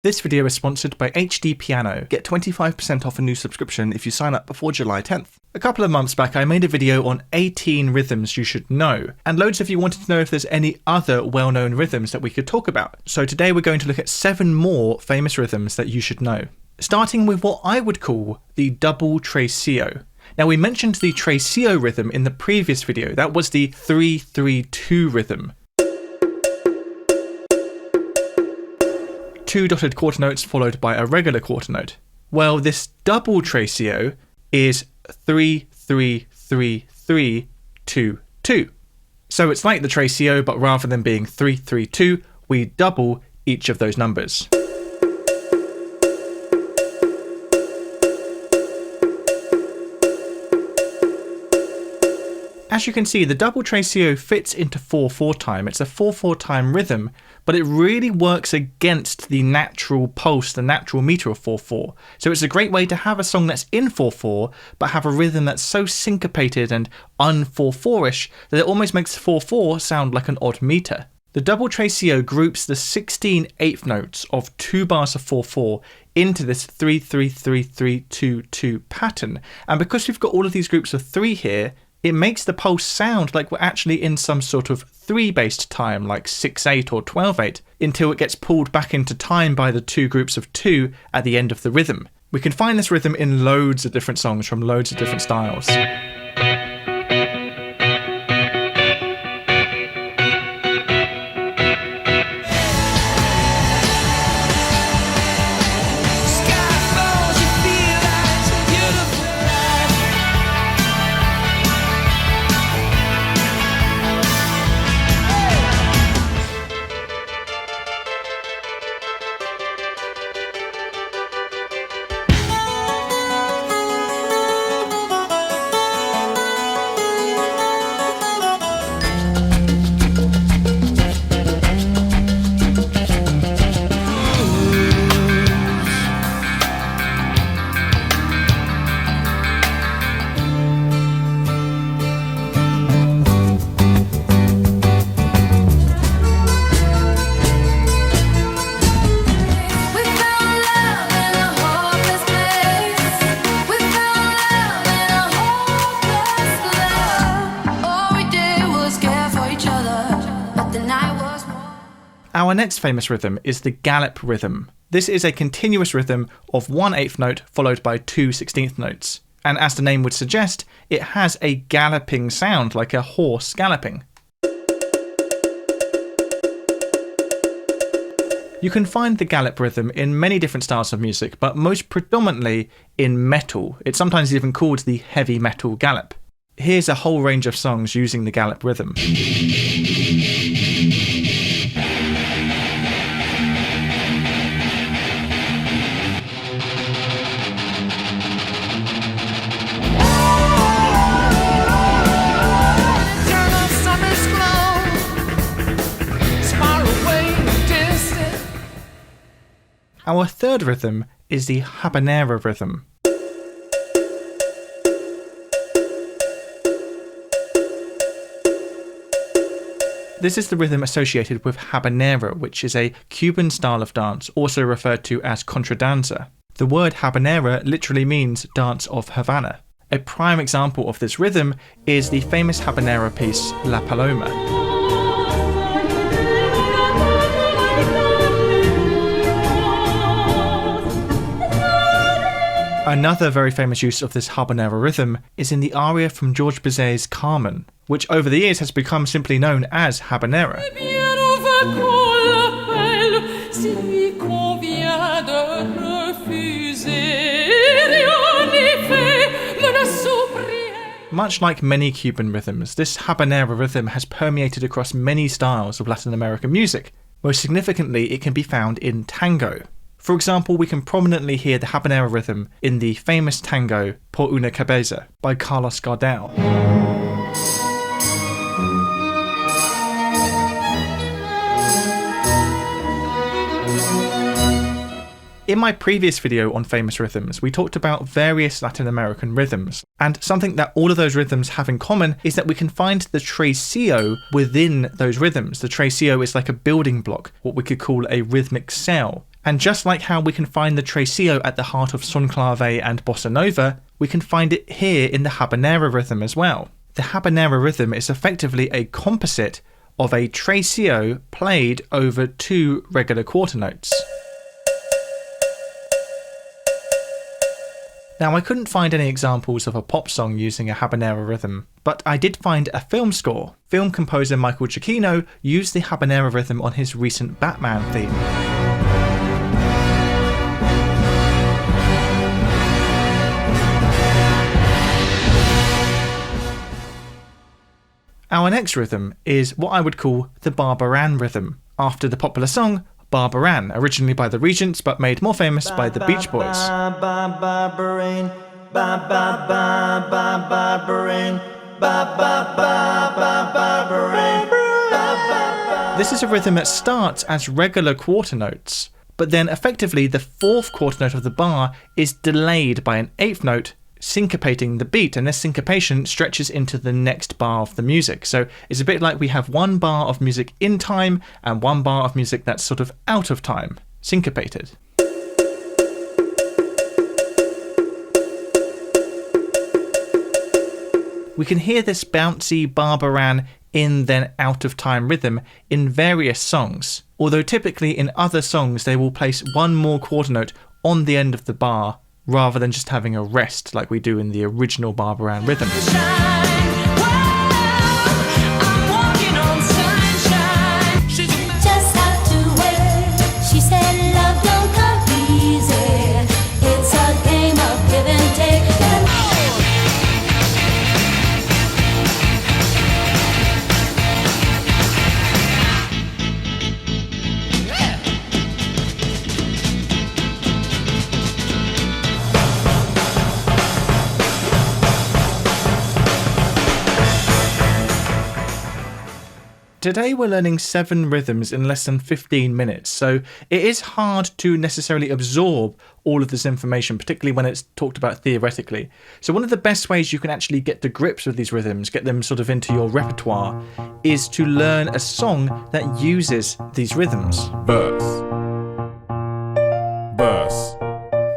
This video is sponsored by HDpiano. Get 25% off a new subscription if you sign up before July 10th. A couple of months back I made a video on 18 rhythms you should know, and loads of you wanted to know if there's any other well-known rhythms that we could talk about. So today we're going to look at 7 more famous rhythms that you should know. Starting with what I would call the double tresillo. Now we mentioned the tresillo rhythm in the previous video, that was the 3-3-2 rhythm. 2 dotted quarter notes followed by a regular quarter note. Well, this double tresillo is 3-3-3-3-2-2. So it's like the tresillo, but rather than being 3-3-2, we double each of those numbers. As you can see, the double tresillo fits into 4/4 time. It's a 4/4 time rhythm, but it really works against the natural pulse, the natural meter of 4/4. So it's a great way to have a song that's in 4/4, but have a rhythm that's so syncopated and un-4/4ish that it almost makes 4/4 sound like an odd meter. The double tresillo groups the 16 eighth notes of 2 bars of 4/4 into this 3-3-3-3-2-2 pattern. And because we've got all of these groups of 3 here, it makes the pulse sound like we're actually in some sort of 3-based time, like 6/8 or 12/8, until it gets pulled back into time by the 2 groups of 2 at the end of the rhythm. We can find this rhythm in loads of different songs from loads of different styles. Our next famous rhythm is the Gallop rhythm. This is a continuous rhythm of 1/8 note followed by 2 16th notes. And as the name would suggest, it has a galloping sound, like a horse galloping. You can find the Gallop rhythm in many different styles of music, but most predominantly in metal. It's sometimes even called the heavy metal Gallop. Here's a whole range of songs using the Gallop rhythm. Our third rhythm is the Habanera rhythm. This is the rhythm associated with habanera, which is a Cuban style of dance, also referred to as contradanza. The word habanera literally means dance of Havana. A prime example of this rhythm is the famous habanera piece La Paloma. Another very famous use of this habanera rhythm is in the aria from George Bizet's Carmen, which over the years has become simply known as habanera. Much like many Cuban rhythms, this habanera rhythm has permeated across many styles of Latin American music. Most significantly, it can be found in tango. For example, we can prominently hear the habanera rhythm in the famous tango Por una Cabeza by Carlos Gardel. In my previous video on famous rhythms, we talked about various Latin American rhythms, and something that all of those rhythms have in common is that we can find the tresillo within those rhythms. The tresillo is like a building block, what we could call a rhythmic cell, And just like how we can find the Tresillo at the heart of son clave and bossa nova, we can find it here in the Habanera rhythm as well. The Habanera rhythm is effectively a composite of a Tresillo played over 2 regular quarter notes. Now, I couldn't find any examples of a pop song using a Habanera rhythm, but I did find a film score. Film composer Michael Giacchino used the Habanera rhythm on his recent Batman theme. Our next rhythm is what I would call the Barbaran rhythm, after the popular song Barbaran, originally by the Regents but made more famous by the Beach Boys. This is a rhythm that starts as regular quarter notes, but then effectively the 4th quarter note of the bar is delayed by an 8th note, syncopating the beat, and this syncopation stretches into the next bar of the music. So it's a bit like we have 1 bar of music in time and 1 bar of music that's sort of out of time, syncopated. We can hear this bouncy Barbaran in then out of time rhythm in various songs, although typically in other songs they will place 1 more quarter note on the end of the bar rather than just having a rest like we do in the original Barbaran rhythm. Today we're learning 7 rhythms in less than 15 minutes, so it is hard to necessarily absorb all of this information, particularly when it's talked about theoretically. So one of the best ways you can actually get to grips with these rhythms, get them sort of into your repertoire, is to learn a song that uses these rhythms. Verse.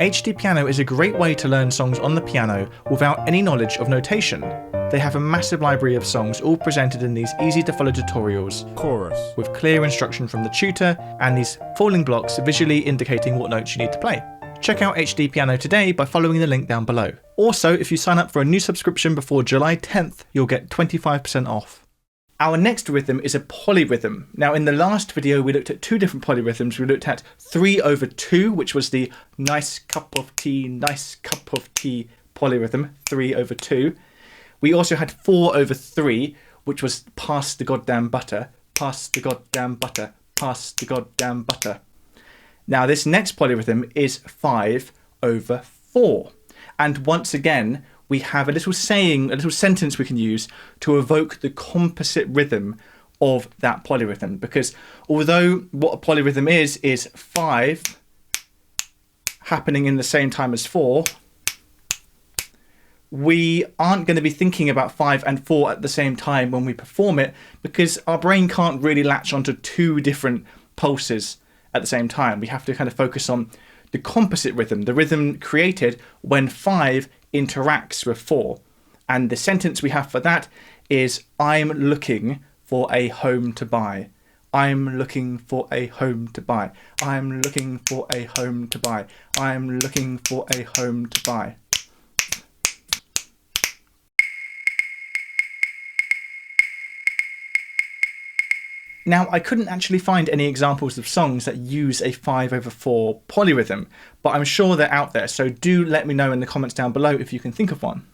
HDpiano is a great way to learn songs on the piano without any knowledge of notation. They have a massive library of songs all presented in these easy to follow tutorials, Chorus. with clear instruction from the tutor and these falling blocks visually indicating what notes you need to play. Check out HDpiano today by following the link down below. Also, if you sign up for a new subscription before July 10th, you'll get 25% off. Our next rhythm is a polyrhythm. Now in the last video we looked at 2 different polyrhythms. We looked at 3/2, which was the nice cup of tea polyrhythm, 3/2. We also had 4/3, which was pass the goddamn butter, pass the goddamn butter, pass the goddamn butter. Now this next polyrhythm is 5/4. And once again, we have a little saying, a little sentence we can use to evoke the composite rhythm of that polyrhythm. Because although what a polyrhythm is 5 happening in the same time as 4, we aren't going to be thinking about 5 and 4 at the same time when we perform it, because our brain can't really latch onto 2 different pulses at the same time. We have to kind of focus on the composite rhythm, the rhythm created when 5 interacts with 4. And the sentence we have for that is, I'm looking for a home to buy. I'm looking for a home to buy. I'm looking for a home to buy. I'm looking for a home to buy. Now, I couldn't actually find any examples of songs that use a 5/4 polyrhythm, but I'm sure they're out there, so do let me know in the comments down below if you can think of one.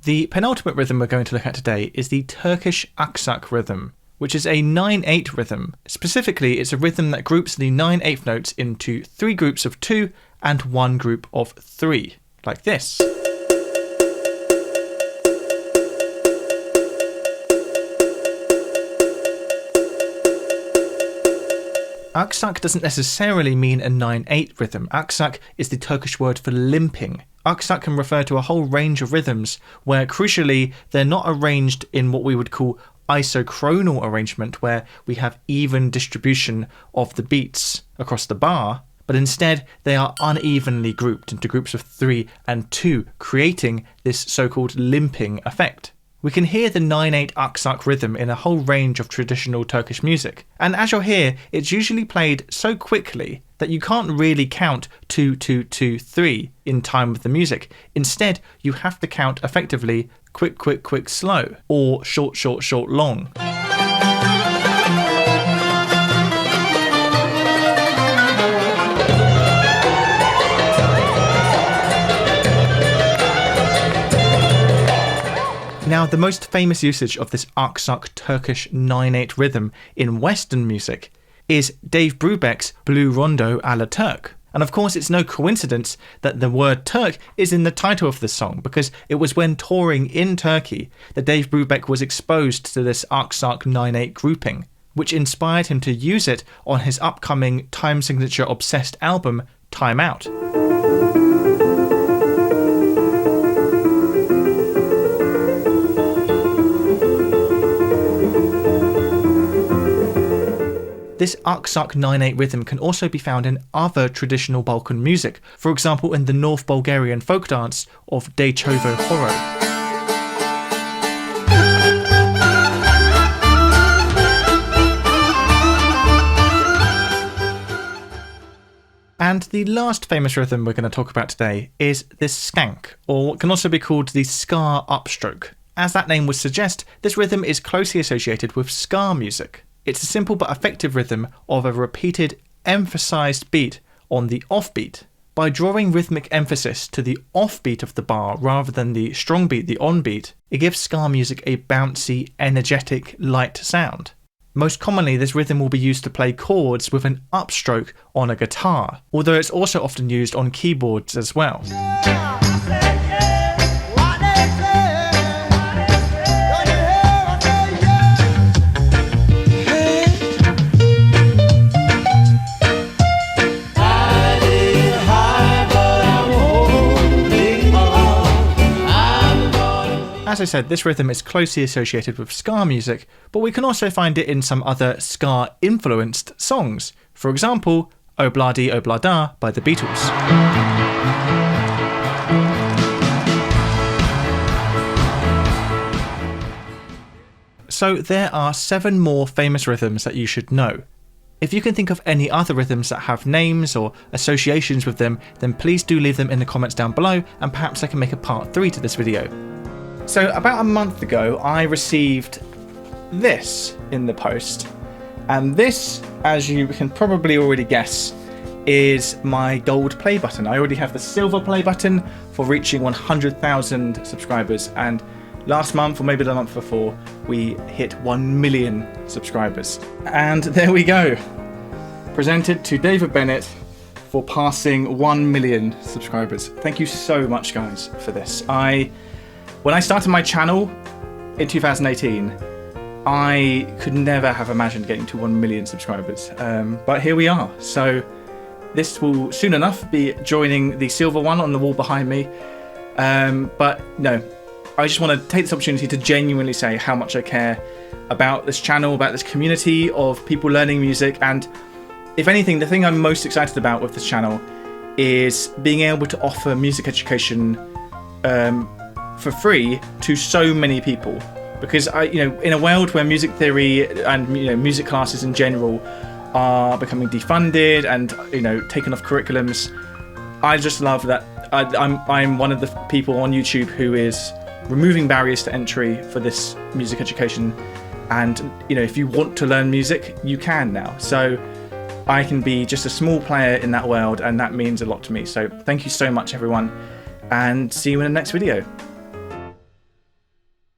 The penultimate rhythm we're going to look at today is the Turkish Aksak rhythm, which is a 9/8 rhythm. Specifically, it's a rhythm that groups the 9/8 notes into 3 groups of 2 and 1 group of 3, like this. Aksak doesn't necessarily mean a 9/8 rhythm. Aksak is the Turkish word for limping. Aksak can refer to a whole range of rhythms where, crucially, they're not arranged in what we would call isochronal arrangement where we have even distribution of the beats across the bar, but instead they are unevenly grouped into groups of 3 and 2, creating this so-called limping effect. We can hear the 9/8 Aksak rhythm in a whole range of traditional Turkish music, and as you'll hear, it's usually played so quickly that you can't really count 2, 2, 2, 3 in time with the music. Instead, you have to count effectively quick, quick, quick, slow, or short, short, short, long. Now, the most famous usage of this Aksak Turkish 9/8 rhythm in Western music is Dave Brubeck's Blue Rondo a la Turk. And of course, it's no coincidence that the word Turk is in the title of this song, because it was when touring in Turkey that Dave Brubeck was exposed to this Aksak 9/8 grouping, which inspired him to use it on his upcoming time signature obsessed album, Time Out. This Aksak 9/8 rhythm can also be found in other traditional Balkan music, for example in the North Bulgarian folk dance of Dejchovo Horo. And the last famous rhythm we're going to talk about today is this skank, or what can also be called the ska upstroke. As that name would suggest, this rhythm is closely associated with ska music. It's a simple but effective rhythm of a repeated, emphasized beat on the offbeat. By drawing rhythmic emphasis to the offbeat of the bar rather than the strong beat, the onbeat, it gives ska music a bouncy, energetic, light sound. Most commonly, this rhythm will be used to play chords with an upstroke on a guitar, although it's also often used on keyboards as well. As I said, this rhythm is closely associated with ska music, but we can also find it in some other ska-influenced songs. For example, Obladi Oblada by the Beatles. So there are 7 more famous rhythms that you should know. If you can think of any other rhythms that have names or associations with them, then please do leave them in the comments down below, and perhaps I can make a part 3 to this video. So about a month ago, I received this in the post, and this, as you can probably already guess, is my gold play button. I already have the silver play button for reaching 100,000 subscribers, and last month, or maybe the month before, we hit 1 million subscribers. And there we go, presented to David Bennett for passing 1 million subscribers. Thank you so much, guys, for this. When I started my channel in 2018, I could never have imagined getting to 1 million subscribers, but here we are. So this will soon enough be joining the silver one on the wall behind me, but no, I just want to take this opportunity to genuinely say how much I care about this channel, about this community of people learning music, and if anything, the thing I'm most excited about with this channel is being able to offer music education for free to so many people, because in a world where music theory and music classes in general are becoming defunded and taken off curriculums, I just love that I'm one of the people on YouTube who is removing barriers to entry for this music education, and if you want to learn music, you can now. So I can be just a small player in that world, and that means a lot to me. So thank you so much, everyone, and see you in the next video.